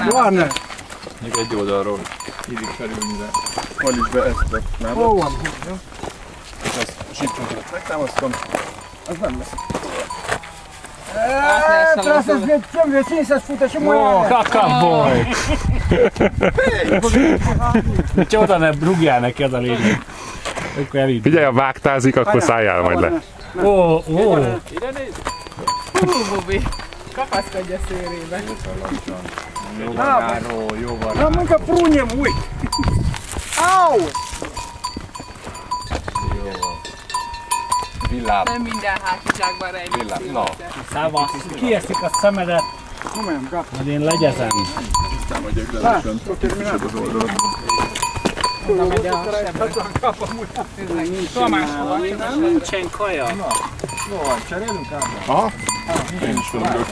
Van. Még egy oldalról illik felülni, de hajlíts be ezt, nem? Hol van? És azt sípcsontodat megtámasztom, az nem lesz. Teraz jest więcej sputa się Ó, moja. kakaboly! Micsoda, ne rúgjál neki, az a lényeg. Akkor elindul. Figyelj, ha vágtázik, akkor szálljál majd le. Ó. Ide nézd! Bubi, kapaszkodj a szőrébe. Jó van, járó, jó van. No mâncă pruniem, ui. Au! Jó van. Villább. Nem minden hátizsákban rejlik. Villább, na. Szávasz, kieszik a szemedet, Nu mai am, gata. majd én legyezem. Aztán megyek rendesen. Kisebb az oldalat. Oda megy a sebbe. Tomás, hova? Nincsen kaja. Jó van, cserélünk ám? Aha. Én is fölülök.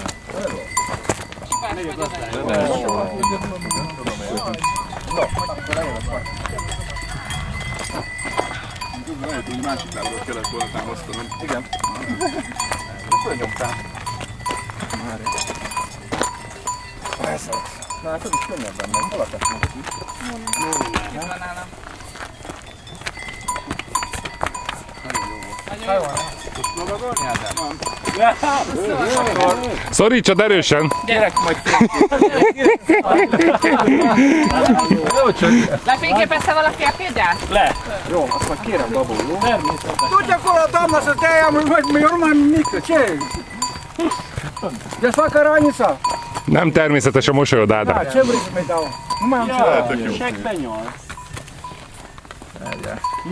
De ne, jó van. Lehet, hogy másik lábról kellett volna támasztanom. Igen. Fölnyomtál. Már egy. Elszaladt. Na hát ez is könnyebben megy. Hol a tesnek is? Itt van nálam. Jó van. Tudsz lovagolni, Ádám? Szorítsad erősen! Gyerek majd Lefényképezte valaki a példát? Jó, azt majd kérem babul, jó? Tu te acolo, doamna, să te ia, eu nu mai mică, ce? Desfacă ranița. Nem természetes a mosolyod, Da, Ádám. ce vrei să-mi dau? Nu mai am ce. Segbe nyolc.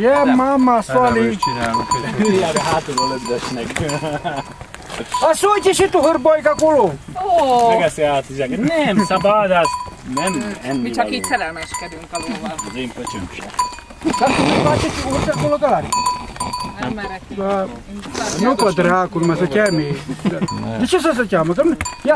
E mama, soali. Csinálunk egy Hüllyára hátulról lögdösnek. Azt uite și tu, hârboic, acolo. Ó, Megeszi át a zseket. Nem szabad, azt nem enni mi csak való. így szerelmeskedünk a lóval. Az én pöcsöm se. Faceți, urci acolo călare. Nem merek. Nu pe dracul, mă, să cheamă. De ce să se cheamă? Că nu... Ia,